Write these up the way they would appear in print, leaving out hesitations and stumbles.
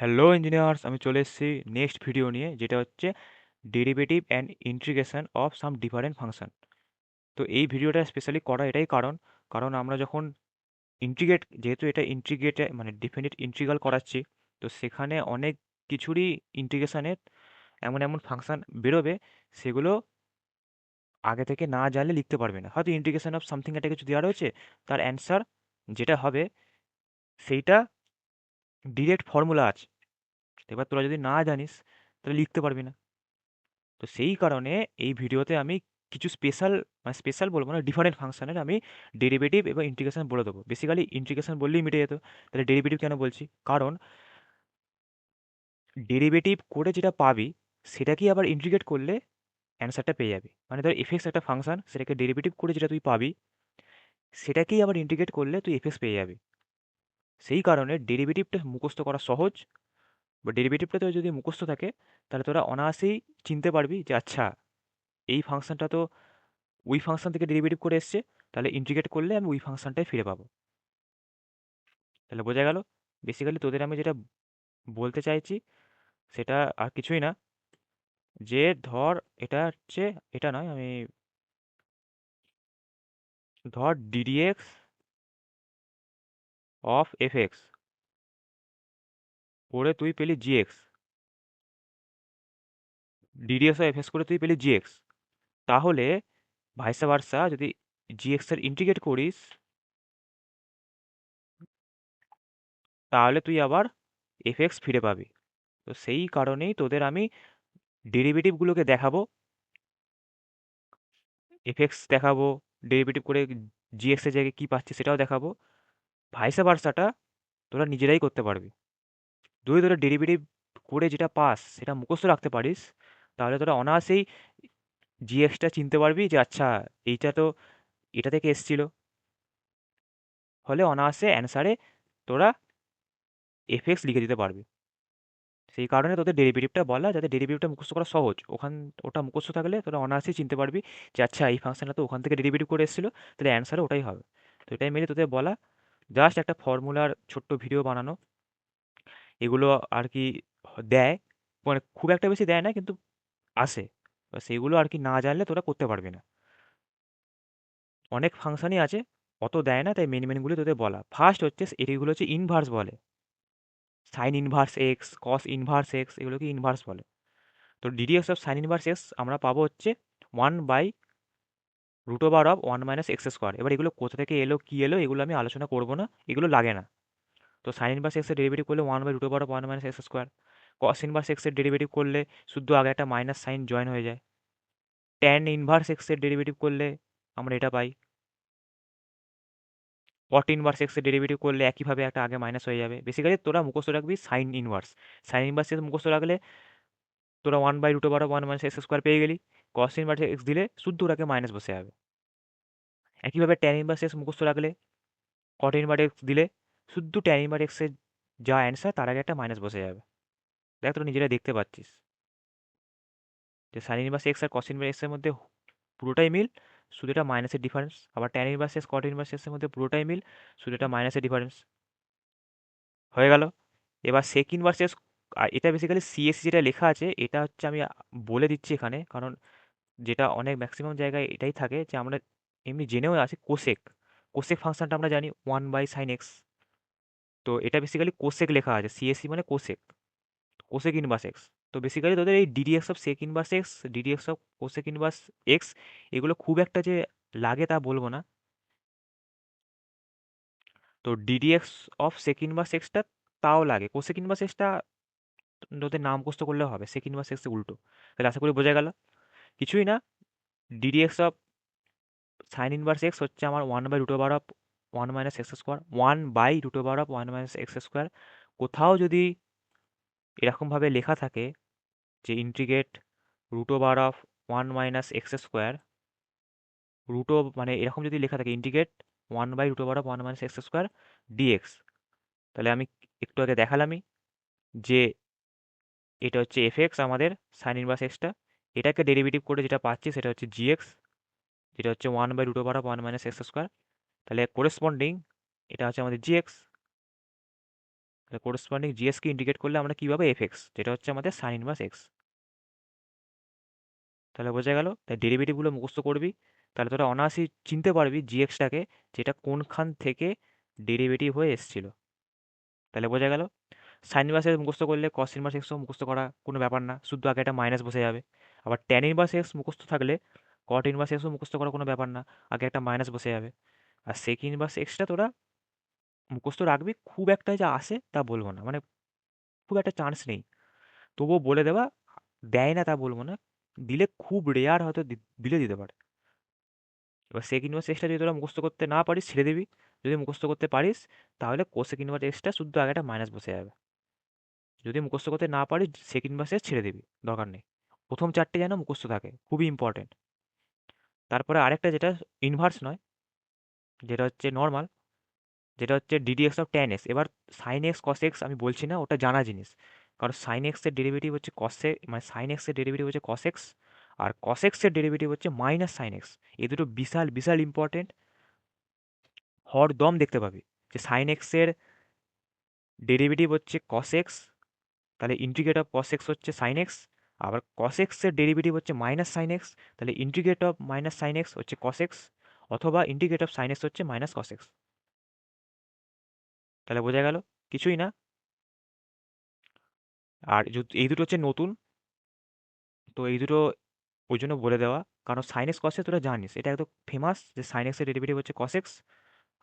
Hello engineers, আমি চলে এসেছি নেক্সট ভিডিও নিয়ে, যেটা হচ্ছে derivative and integration of some different function. তো এই ভিডিওটা স্পেশালি করা এটাই কারণ, আমরা যখন যেহেতু এটা ইন্টিগ্রেটে মানে ডিফিনিট ইন্টিগ্রাল করাচ্ছি, তো সেখানে অনেক কিছুরই ইন্টিগ্রেশনের এমন এমন ফাংশন বেরোবে, সেগুলো আগে থেকে না জানলে লিখতে পারবে না। হয়তো ইন্টিগ্রেশন অফ সামথিং একটা কিছু দেওয়া রয়েছে, তার অ্যান্সার যেটা হবে সেইটা ডিরেক্ট ফর্মুলা আছে, এবার তোরা যদি না জানিস তাহলে লিখতে পারবি না। তো সেই কারণে এই ভিডিওতে আমি কিছু স্পেশাল, মানে স্পেশাল বলবো না, ডিফারেন্ট ফাংশনের আমি ডেরিভেটিভ এবং ইন্টিগ্রেশন বলে দেবো। বেসিক্যালি ইন্টিগ্রেশন বললেই মিটে যেত, তাহলে ডেরিভেটিভ কেন বলছি? কারণ ডেরিভেটিভ করে যেটা পাবি সেটাকেই আবার ইন্টিগ্রেট করলে অ্যান্সারটা পেয়ে যাবি। মানে ধর এফএক্স একটা ফাংশন, সেটাকে ডেরিভেটিভ করে যেটা তুই পাবি সেটাকেই আবার ইন্টিগ্রেট করলে তুই এফএক্স পেয়ে যাবি। সেই কারণে ডেরিভেটিভটা মুখস্থ করা সহজ, বা ডেরিভেটিভটা তোর যদি মুখস্থ থাকে তাহলে তোরা অনায়াসেই চিনতে পারবি যে আচ্ছা, এই ফাংশনটা তো ওই ফাংশন থেকে ডেরিভেটিভ করে এসছে, তাহলে ইন্টিগ্রেট করলে আমি ওই ফাংশনটাই ফিরে পাবো। তাহলে বোঝা গেল? বেসিক্যালি তোদের আমি যেটা বলতে চাইছি সেটা আর কিছুই না, যে ধর এটা হচ্ছে, এটা নয়, আমি ধর ডিডিএক্স অফ এফ এক্স করে তুই পেলি GX, ddx of F x করে তুই পেলি জিএক্স। তাহলে ভাইসা ভার্সা যদি জিএক্স এর ইন্টিগ্রেট করিস, তাহলে তুই আবার এফ এক্স ফিরে পাবি। তো সেই কারণেই তোদের আমি ডেরিভেটিভগুলোকে দেখাবো, এফএক্স দেখাবো, ডেরিভেটিভ করে জিএক্স এর জায়গায় কী পাচ্ছি সেটাও দেখাবো। ভাইসা ভার্সাটা তোরা নিজেরাই করতে পারবি। যদি তোরা ডেরিভেটিভ করে যেটা পাস সেটা মুখস্থ রাখতে পারিস, তাহলে তোরা অনায়াসেই জিএক্সটা চিনতে পারবি যে আচ্ছা, এইটা তো এটা থেকে এসছিল। ফলে অনায়াসে অ্যান্সারে তোরা এফএক্স লিখে দিতে পারবি। সেই কারণে তোদের ডেরিভেটিভটা বলা, যাতে ডেরিভেটিভটা মুখস্থ করা সহজ। ওটা মুখস্থ থাকলে তোরা অনায়াসেই চিনতে পারবি যে আচ্ছা, এই ফাংশনটা তো ওখান থেকে ডেরিভেটিভ করে এসেছিল, তাহলে অ্যান্সারে ওটাই হবে। তো এটাই মেরে তোদের বলা, জাস্ট একটা ফর্মুলার ছোট্ট ভিডিও বানানো। এগুলো আর কি দেয়, মানে খুব একটা বেশি দেয় না, কিন্তু আসে। সেইগুলো আর কি না জানলে তোরা করতে পারবি না। অনেক ফাংশনই আছে, অত দেয় না, তাই মেন মেনগুলো তোদের বলা। ফার্স্ট হচ্ছে, এগুলো হচ্ছে ইনভার্স বলে। Sign inverse x, cos inverse x, এগুলোকে ইনভার্স বলে। তো d d x of sign inverse x আমরা পাবো হচ্ছে 1/√(1 - x²). এবার এগুলো কোথা থেকে এলো কি এলো এগুলো আমি আলোচনা করব না, এগুলো লাগে না। তো সাইন ইনভার্স এক্স এর ডেরিভেটিভ করলে 1/√(1 - x²). কস ইনভার্স এক্স এর ডেরিভেটিভ করলে শুধু আগে একটা মাইনাস সাইন জয়েন হয়ে যায়। ট্যান ইনভার্স এক্স এর ডেরিভেটিভ করলে আমরা এটা পাই। কট ইনভার্স এক্স এর ডেরিভেটিভ করলে একইভাবে একটা আগে মাইনাস হয়ে যাবে। বেসিক্যালি তোরা মুখস্থ রাখবি sign inverse. Sign inverse x মুখস্থ রাখলে তোরা 1/√(1 - x²) পেয়ে গেলি। কস ইনভার্স এক্স দিলে শুদ্ধ ওটাকে মাইনাস বসে যাবে। একইভাবে ট্যান ইনভার্স এক্স মুখস্থ রাখলে, কট ইনভার্স এক্স দিলে শুদ্ধ ট্যান ইনভার্স এক্সের যা অ্যান্সার তার আগে একটা মাইনাস বসে যাবে। দেখ, তোরা নিজেরা দেখতে পাচ্ছিস যে সাইন ইনভার্স এক্স আর কস ইনভার্স এক্স এর মধ্যে পুরোটাই মিল, শুধু এটা মাইনাসের ডিফারেন্স। আবার ট্যান ইনভার্স এক্স কট ইনভার্স এক্স এর মধ্যে পুরোটাই মিল, শুধু এটা মাইনাসের ডিফারেন্স। হয়ে গেল। এবার সেক ইনভার্স এক্স, এটা বেসিক্যালি সিএসসি যেটা লেখা আছে এটা হচ্ছে, আমি বলে দিচ্ছি এখানে, কারণ যেটা অনেক ম্যাক্সিমাম জায়গায় এটাই থাকে যে আমরা এমনি জেনেও আছি। কোসেক, কোসেক ফাংশনটা আমরা জানি 1/sin x। তো এটা বেসিক্যালি কোসেক লেখা আছে, সিএসসি মানে কোসেক, কোসেক ইনভার্স এক্স। তো বেসিক্যালি তোদের এই d d x of sec inverse x, d d x of cosec inverse x, এগুলো খুব একটা যে লাগে তা বলবো না। তো ডিডিএক্স অফ সেক ইনভার্স এক্সটা তাও লাগে, কোসেক ইনভার্স এক্সটা তোদের নাম মুখস্থ করলেও হবে, সেক ইনভার্স এক্সের উল্টো। তাহলে আশা করি বোঝা গেল। কিছুই না, ddx of sign inverse x হচ্ছে আমার 1/√(1 - x²). 1/√(1 - x²। কোথাও যদি এরকমভাবে লেখা থাকে যে ইন্টিগ্রেট √(1 - x²), মানে এরকম যদি লেখা থাকে ইন্টিগ্রেট 1/√(1 - x²) ডিএক্স, তাহলে আমি একটু আগে দেখালামই যে এটা হচ্ছে এফ এক্স, আমাদের সাইন ইনভার্স এক্সটা। এটাকে ডেরিভেটিভ করে যেটা পাচ্ছি সেটা হচ্ছে জিএক্স, যেটা হচ্ছে 1/√(1 - x²। তাহলে করেসপন্ডিং এটা হচ্ছে আমাদের জিএক্স। কোরসপন্ডিং জিএসকে ইন্ডিকেট করলে আমরা কী পাবো? এফএক্স, যেটা হচ্ছে আমাদের সাইন ইনভার্স এক্স। তাহলে বোঝা গেল? তাই ডেরিভেটিভগুলো মুখস্থ করবি, তাহলে তোরা অনায়াসেই চিনতে পারবি জিএক্সটাকে, যেটা কোনখান থেকে ডেরিভেটিভ হয়ে এসেছিল। তাহলে বোঝা গেল? সাইন ইনভার্স এক্স মুখস্থ করলে কস ইনভার্স এক্সও মুখস্থ করা কোনো ব্যাপার না, শুধু আগে একটা মাইনাস বসে যাবে। আবার ট্যান ইনভার্স এক্স মুখস্থ থাকলে কট ইনভার্স এক্সও মুখস্থ করা কোনো ব্যাপার না, আগে একটা মাইনাস বসে যাবে। আর সেক ইনভার্স এক্সটা তোরা মুখস্থ রাখবি, খুব একটা যা আসে তা বলবো না, মানে খুব একটা চান্স নেই, তবুও বলে দেওয়া। দেয় না তা বলবো না, দিলে খুব রেয়ার হয়তো দিলে দিতে পারে। এবার সেক ইনভার্স এক্সটা যদি তোরা মুখস্থ করতে না পারিস ছেড়ে দিবি, যদি মুখস্থ করতে পারিস তাহলে কোসেক ইনভার্স এক্সটা শুধু আগে একটা মাইনাস বসে যাবে। যদি মুখস্থ করতে না পারিস সেক ইনভার্স এক্স ছেড়ে দিবি, দরকার নেই। প্রথম চারটে যেন মুখস্থ থাকে, খুবই ইম্পর্টেন্ট। তারপরে আরেকটা যেটা ইনভার্স নয়, যেটা হচ্ছে নর্মাল, যেটা হচ্ছে ডিডিএক্স অফ ট্যান এক্স। এবার সাইন এক্স কস এক্স আমি বলছি না, ওটা জানা জিনিস, কারণ সাইন এক্সের ডেরিভেটিভ হচ্ছে কসে, মানে সাইন এক্সের ডেরিভেটিভ হচ্ছে কস এক্স, আর কস এক্সের ডেরিভেটিভ হচ্ছে মাইনাস সাইন এক্স। এই দুটো বিশাল বিশাল ইম্পর্টেন্ট, হরদম দেখতে পাবি যে সাইন এক্সের ডেরিভেটিভ হচ্ছে কস এক্স, তাহলে ইন্টিগ্রেট অফ কস এক্স হচ্ছে সাইন এক্স। আবার কস এক্সের ডেরিভেটিভ হচ্ছে মাইনাস সাইন এক্স, তাহলে integrate of minus sine x হচ্ছে কস এক্স, অথবা ইন্টিগ্রেট অফ সাইন এক্স হচ্ছে মাইনাস কস এক্স। তাহলে বোঝা গেল? কিছুই না। আর এই দুটো হচ্ছে নতুন, তো এই দুটো ওই জন্য বলে দেওয়া, কারণ সাইন এক্স কস এক্স তোরা জানিস, এটা একদম ফেমাস যে সাইন এক্সের ডেরিভেটিভ হচ্ছে কস এক্স,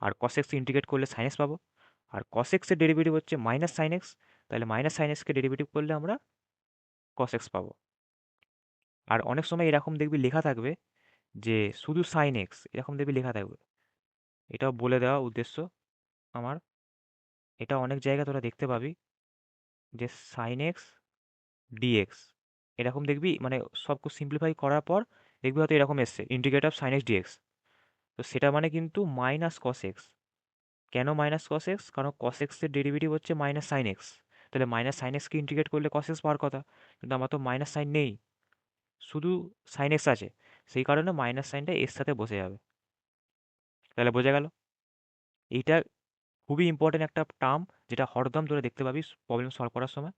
আর কস এক্স ইন্টিগ্রেট করলে সাইন এক্স পাবো। আর কস এক্সের ডেরিভেটিভ হচ্ছে মাইনাস সাইন এক্স, তাহলে মাইনাস সাইন এক্সকে ডেরিভেটিভ করলে আমরা কস এক্স পাবো। আর অনেক সময় এরকম দেখবি লেখা থাকবে যে শুধু সাইন এক্স, এরকম দেখবি লেখা থাকবে, এটাও বলে দেওয়া উদ্দেশ্য আমার। এটা অনেক জায়গায় তোরা দেখতে পাবি যে সাইন এক্স ডিএক্স, এরকম দেখবি, মানে সব সিম্পলিফাই করার পর দেখবি হয়তো এরকম এসছে integrate of sine x d x, তো সেটা মানে কিন্তু মাইনাস কস এক্স। কেন মাইনাস কস এক্স? কারণ কস এক্সের ডেরিভেটিভ হচ্ছে মাইনাস সাইন এক্স, তাহলে মাইনাস সাইন এক্সকে ইন্টিগ্রেট করলে কস এক্স পাওয়ার কথা, কিন্তু আমার তো মাইনাস সাইন নেই, শুধু সাইন এক্স আছে, সেই কারণে মাইনাস সাইনটা এর সাথে বসে যাবে। তাহলে বোঝা গেল? এইটা খুবই ইম্পর্টেন্ট একটা টার্ম, যেটা হরদম ধরে দেখতে পাবি প্রবলেম সলভ করার সময়।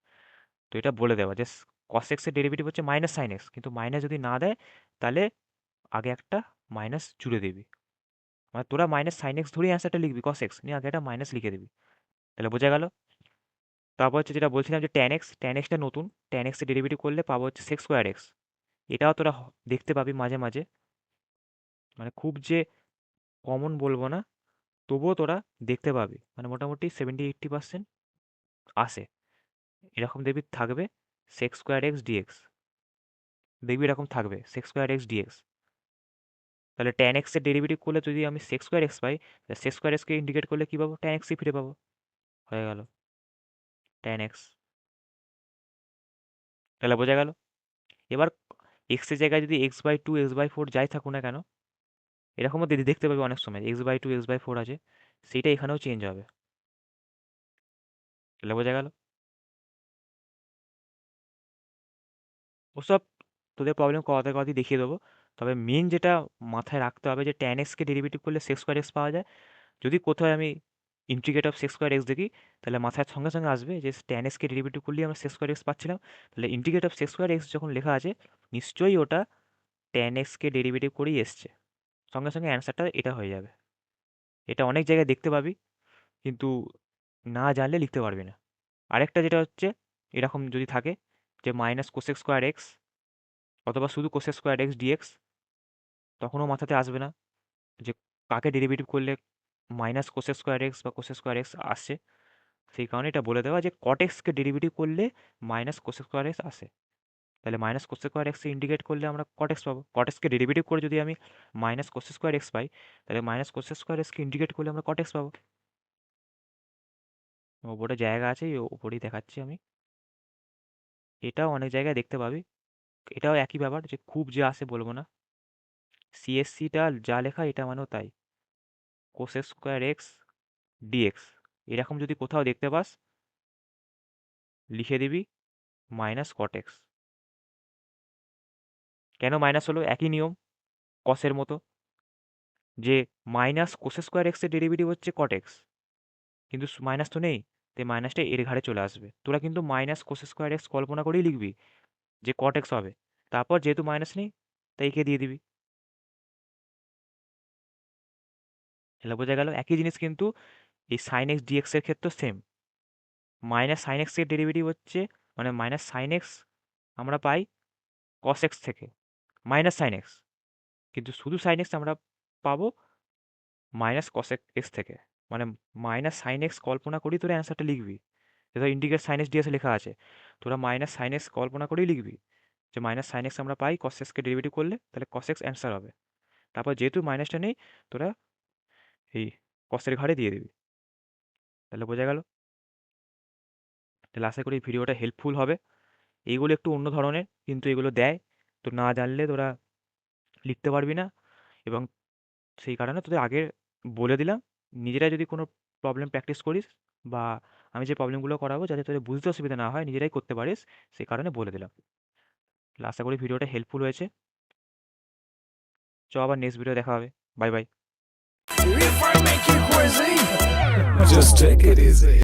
তো এটা বলে দেওয়া যে কস এক্সের ডেরিভেটিভ হচ্ছে মাইনাস সাইন এক্স, কিন্তু মাইনাস যদি না দেয় তাহলে আগে একটা মাইনাস জুড়ে দিবি, মানে তোরা মাইনাস সাইন এক্স ধরেই অ্যান্সারটা লিখবি, কস এক্স নিয়ে আগে একটা মাইনাস লিখে দিবি। তাহলে বোঝা গেল? তারপর হচ্ছে যেটা বলছিলাম যে ট্যান এক্সটা নতুন, ট্যান এক্সের ডেরিভেটিভ করলে পাবো হচ্ছে সেক্স স্কোয়ার এক্স। এটাও তোরা দেখতে পাবি মাঝে মাঝে, মানে খুব যে কমন বলবো না, তবুও তোরা দেখতে পাবি, মানে মোটামুটি 70-80% আসে, এরকম দেখবি থাকবে সেক্স স্কোয়ার এক্স ডিএক্স, দেখবি এরকম থাকবে সেক্স স্কোয়ার এক্স ডিএক্স। তাহলে ট্যান এক্সের ডেরিভেটিভ করলে যদি আমি সেক্স স্কোয়ার এক্স পাই, সেক্স স্কোয়ার এক্সকে ইন্ডিকেট করলে কী পাবো? ট্যান এক্সই ফিরে পাবো, হয়ে গেল ট্যান এক্স। তাহলে বোঝা গেল? এবার এক্সের জায়গায় যদি x/2 x/4 যাই থাকুক না কেন, এরকমও দেখতে পাবি অনেক সময় x/2 x/4 আছে, সেইটা এখানেও চেঞ্জ হবে। তাহলে বোঝা গেল? ওসব তোদের প্রবলেম করাতে করাতেই দেখিয়ে দেবো। তবে মেন যেটা মাথায় রাখতে হবে যে ট্যান এক্সকে ডেরিভেটিভ করলে সেক্স স্কোয়ার এক্স পাওয়া যায়। যদি কোথাও আমি integrate of sex square x দেখি, তাহলে মাথায় সঙ্গে সঙ্গে আসবে যে ট্যান এক্সকে ডেরিভেটিভ করলেই আমরা সেক্স স্কোয়ার এক্স পাচ্ছিলাম, তাহলে integrate of sex square x যখন লেখা আছে নিশ্চয়ই ওটা ট্যান এক্সকে ডেরিভেটিভ করেই এসছে, সঙ্গে সঙ্গে অ্যান্সারটা এটা হয়ে যাবে। এটা অনেক জায়গায় দেখতে পাবি, কিন্তু না জানলে লিখতে পারবি না। আরেকটা যেটা হচ্ছে এরকম যদি থাকে যে মাইনাস কোসেক স্কোয়ার এক্স অথবা শুধু কোসেক স্কোয়ার এক্স ডিএক্স, তখনও মাথাতে আসবে না যে কাকে ডেরিভেটিভ করলে মাইনাস কোসেক স্কোয়ার এক্স বা কোসেক স্কোয়ার এক্স আসছে। সেই কারণে এটা বলে দেওয়া যে কট এক্সকে ডেরিভেটিভ করলে মাইনাস কোসেক স্কোয়ার এক্স আসে, তাহলে মাইনাস কোসেক স্কোয়ার এক্সকে ইন্ডিকেট করলে আমরা কট এক্স পাবো, কট এক্সকে ডেরিভেটিভ করে যদি আমি মাইনাস কোসেক স্কোয়ার এক্স পাই, তাহলে মাইনাস কোসেক স্কোয়ার এক্সকে ইন্ডিকেট করলে আমরা কট এক্স পাবো। ওপরে জায়গা আছে, এই ওপরেই দেখাচ্ছি আমি। এটাও অনেক জায়গায় দেখতে পাবি, এটাও একই ব্যাপার যে খুব যে আসে বলবো না, সিএসসিটা যা লেখা এটা মানেও তাই, কোসেক স্কোয়ার এক্স ডিএক্স, এরকম যদি কোথাও দেখতে পাস লিখে দিবি মাইনাস কট এক্স। কেন মাইনাস হলো? একই নিয়ম, কসের মতো, যে মাইনাস কোসেক স্কোয়ার এক্সের ডেরিভেটিভ হচ্ছে কট এক্স, কিন্তু মাইনাস তো নেই, তো মাইনাসটা এর ঘাড়ে চলে আসবে। তোরা কিন্তু মাইনাস কোস স্কোয়ার এক্স কল্পনা করেই লিখবি যে কট এক্স হবে, তারপর যেহেতু মাইনাস নেই তাই একে দিয়ে দিবি। এগুলো বোঝা গেল। একই জিনিস কিন্তু এই সাইন এক্স ডিএক্স এর ক্ষেত্রে সেম। মাইনাস সাইন এক্স এর ডেরিভেটিভ হচ্ছে, মানে মাইনাস সাইন এক্স আমরা পাই কস এক্স থেকে, মাইনাস সাইন এক্স, কিন্তু শুধু সাইন এক্স আমরা পাবো মাইনাস কস এক্স থেকে। মানে মাইনাস সাইন এক্স কল্পনা করেই তোরা অ্যান্সারটা লিখবি। যেটা ইন্টিগ্রেট সাইন এক্স ডিএস লেখা আছে, তোরা মাইনাস সাইন এক্স কল্পনা করেই লিখবি যে মাইনাস সাইন এক্স আমরা পাই কস এক্সকে ডেরিভেটিভ করলে, তাহলে কস এক্স অ্যান্সার হবে। তারপর যেহেতু মাইনাসটা নেই তোরা এই কসের ঘাড়ে দিয়ে দিবি। তাহলে বোঝা গেল। তাহলে আশা করি ভিডিওটা হেল্পফুল হবে। এইগুলো একটু অন্য ধরনের, কিন্তু এগুলো দেয়, তো না জানলে তোরা লিখতে পারবি না। এবং সেই কারণে তোদের আগে বলে দিলাম, নিজেরাই যদি কোনো প্রবলেম প্র্যাকটিস করিস, বা আমি যে প্রবলেমগুলো করাবো যাতে তোদের বুঝতে অসুবিধা না হয়, নিজেরাই করতে পারিস, সেই কারণে বলে দিলাম। তাহলে আশা করি ভিডিওটা হেল্পফুল হয়েছে। চ আবার নেক্সট ভিডিও দেখা হবে। Bye bye. If I make you crazy, just take it easy.